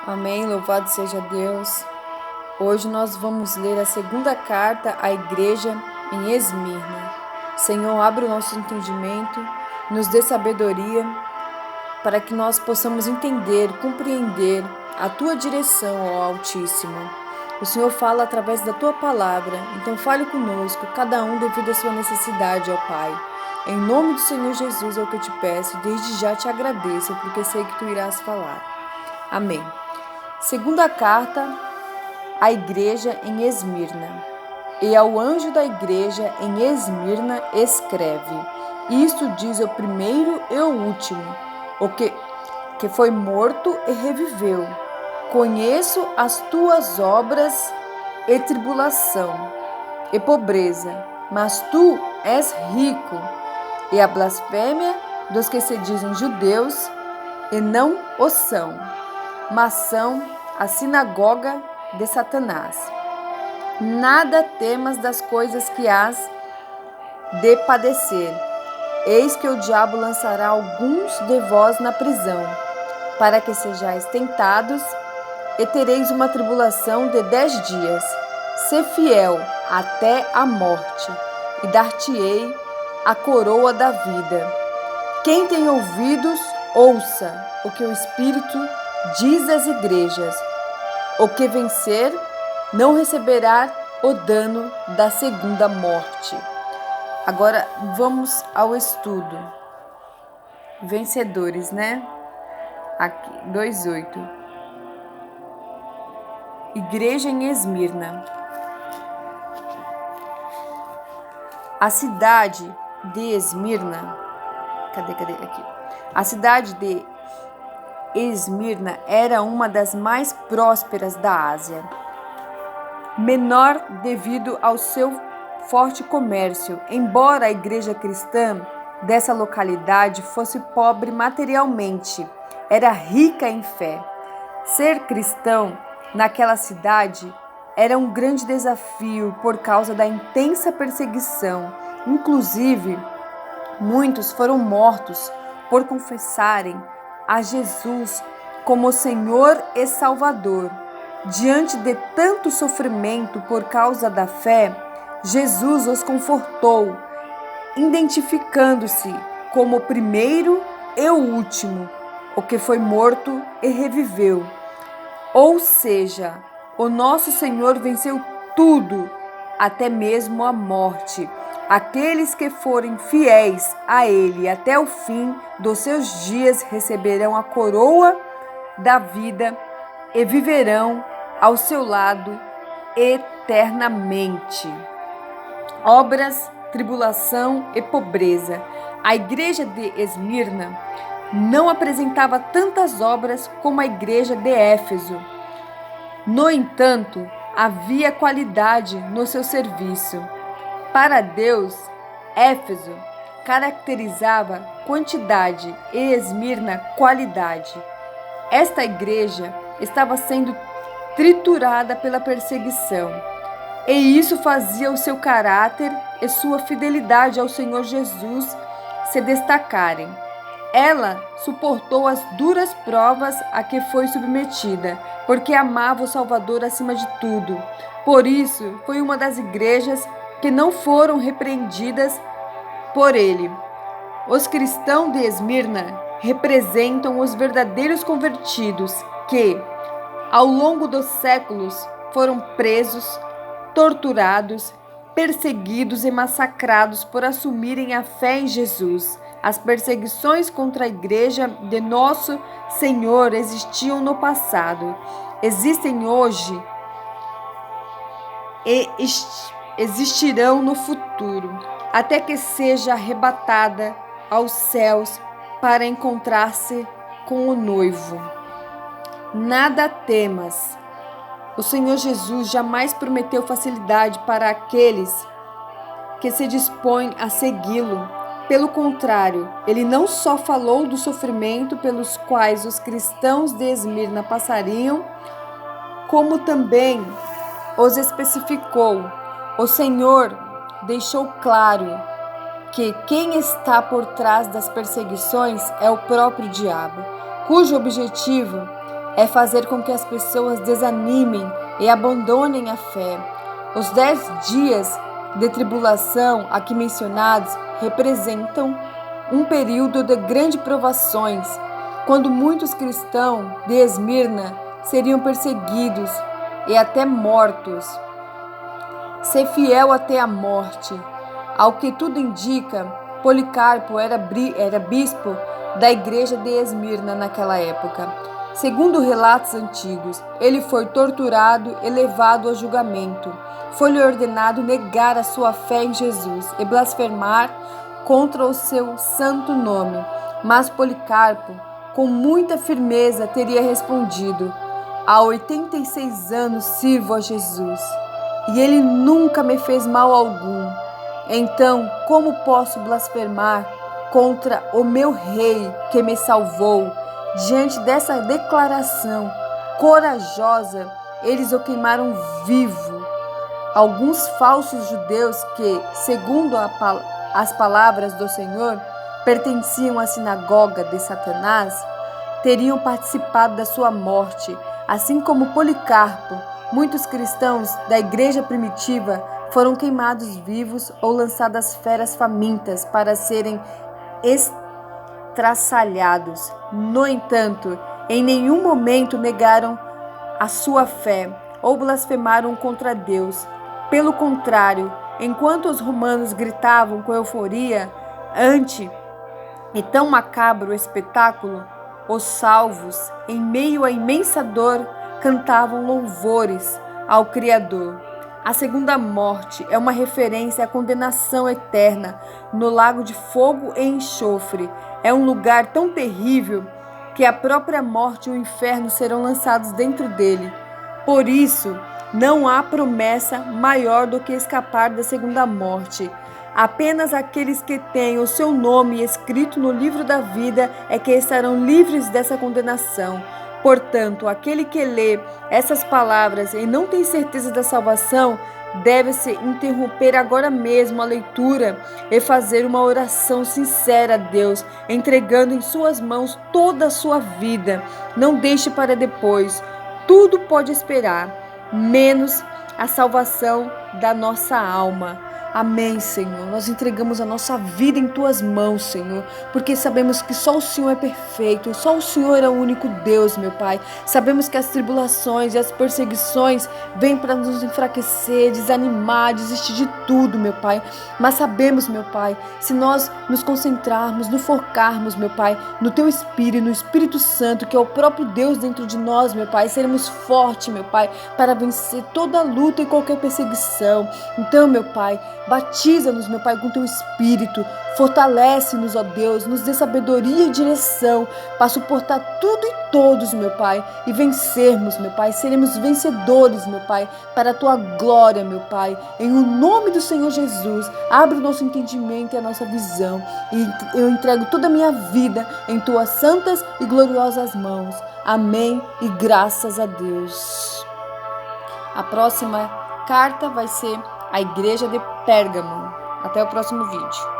Amém, louvado seja Deus. Hoje nós vamos ler a segunda carta à igreja em Esmirna. Senhor, abre o nosso entendimento, nos dê sabedoria para que nós possamos entender, compreender a Tua direção, ó Altíssimo. O Senhor fala através da Tua palavra, então fale conosco, cada um devido à sua necessidade, ó Pai. Em nome do Senhor Jesus é o que eu te peço, desde já te agradeço, porque sei que Tu irás falar. Amém. Segunda carta à igreja em Esmirna. E ao anjo da igreja em Esmirna escreve: Isto diz o primeiro e o último, o que foi morto e reviveu. Conheço as tuas obras e tribulação e pobreza, mas tu és rico, e a blasfêmia dos que se dizem judeus e não o são, mas são a sinagoga de Satanás. Nada temas das coisas que hás de padecer. Eis que o diabo lançará alguns de vós na prisão, para que sejais tentados, e tereis uma tribulação de 10 dias. Sê fiel até a morte, e dar-te-ei a coroa da vida. Quem tem ouvidos, ouça o que o Espírito diz às igrejas. O que vencer não receberá o dano da segunda morte. Agora vamos ao estudo. Vencedores, né? Aqui, 2:8. Igreja em Esmirna. A cidade de Esmirna. Cadê aqui? A cidade de Esmirna era uma das mais prósperas da Ásia, menor devido ao seu forte comércio, embora a igreja cristã dessa localidade fosse pobre materialmente, era rica em fé. Ser cristão naquela cidade era um grande desafio por causa da intensa perseguição. Inclusive, muitos foram mortos por confessarem a Jesus como Senhor e Salvador. Diante de tanto sofrimento por causa da fé, Jesus os confortou, identificando-se como o primeiro e o último, o que foi morto e reviveu. Ou seja, o nosso Senhor venceu tudo, até mesmo a morte. Aqueles que forem fiéis a Ele até o fim dos seus dias receberão a coroa da vida e viverão ao seu lado eternamente. Obras, tribulação e pobreza. A igreja de Esmirna não apresentava tantas obras como a igreja de Éfeso. No entanto, havia qualidade no seu serviço. Para Deus, Éfeso caracterizava quantidade e Esmirna qualidade. Esta igreja estava sendo triturada pela perseguição, e isso fazia o seu caráter e sua fidelidade ao Senhor Jesus se destacarem. Ela suportou as duras provas a que foi submetida, porque amava o Salvador acima de tudo. Por isso, foi uma das igrejas que não foram repreendidas por ele. Os cristãos de Esmirna representam os verdadeiros convertidos que, ao longo dos séculos, foram presos, torturados, perseguidos e massacrados por assumirem a fé em Jesus. As perseguições contra a igreja de nosso Senhor existiam no passado, existem hoje e existirão no futuro, até que seja arrebatada aos céus para encontrar-se com o noivo. Nada temas. O Senhor Jesus jamais prometeu facilidade para aqueles que se dispõem a segui-lo. Pelo contrário, ele não só falou do sofrimento pelos quais os cristãos de Esmirna passariam, como também os especificou. O Senhor deixou claro que quem está por trás das perseguições é o próprio diabo, cujo objetivo é fazer com que as pessoas desanimem e abandonem a fé. Os 10 dias de tribulação aqui mencionados representam um período de grandes provações, quando muitos cristãos de Esmirna seriam perseguidos e até mortos. Ser fiel até a morte. Ao que tudo indica, Policarpo era bispo da igreja de Esmirna naquela época. Segundo relatos antigos, ele foi torturado e levado a julgamento. Foi-lhe ordenado negar a sua fé em Jesus e blasfemar contra o seu santo nome. Mas Policarpo, com muita firmeza, teria respondido: há 86 anos sirvo a Jesus, e ele nunca me fez mal algum. Então, como posso blasfemar contra o meu rei que me salvou? Diante dessa declaração corajosa, eles o queimaram vivo. Alguns falsos judeus que, segundo as palavras do Senhor, pertenciam à sinagoga de Satanás, teriam participado da sua morte, assim como Policarpo. Muitos cristãos da igreja primitiva foram queimados vivos ou lançados às feras famintas para serem estraçalhados. No entanto, em nenhum momento negaram a sua fé ou blasfemaram contra Deus. Pelo contrário, enquanto os romanos gritavam com euforia ante e tão macabro espetáculo, os salvos, em meio à imensa dor, cantavam louvores ao Criador. A segunda morte é uma referência à condenação eterna no lago de fogo e enxofre. É um lugar tão terrível que a própria morte e o inferno serão lançados dentro dele. Por isso, não há promessa maior do que escapar da segunda morte. Apenas aqueles que têm o seu nome escrito no livro da vida é que estarão livres dessa condenação. Portanto, aquele que lê essas palavras e não tem certeza da salvação, deve-se interromper agora mesmo a leitura e fazer uma oração sincera a Deus, entregando em suas mãos toda a sua vida. Não deixe para depois. Tudo pode esperar, menos a salvação da nossa alma. Amém, Senhor. Nós entregamos a nossa vida em Tuas mãos, Senhor, porque sabemos que só o Senhor é perfeito, só o Senhor é o único Deus, meu Pai. Sabemos que as tribulações e as perseguições vêm para nos enfraquecer, desanimar, desistir de tudo, meu Pai. Mas sabemos, meu Pai, se nós nos concentrarmos, nos focarmos, meu Pai, no Teu Espírito, no Espírito Santo, que é o próprio Deus dentro de nós, meu Pai, seremos fortes, meu Pai, para vencer toda luta e qualquer perseguição. Então, meu Pai, batiza-nos, meu Pai, com Teu Espírito. Fortalece-nos, ó Deus, nos dê sabedoria e direção para suportar tudo e todos, meu Pai, e vencermos, meu Pai. Seremos vencedores, meu Pai, para a Tua glória, meu Pai. Em o nome do Senhor Jesus, abre o nosso entendimento e a nossa visão. E eu entrego toda a minha vida em Tuas santas e gloriosas mãos. Amém e graças a Deus. A próxima carta vai ser a Igreja de Pérgamo. Até o próximo vídeo.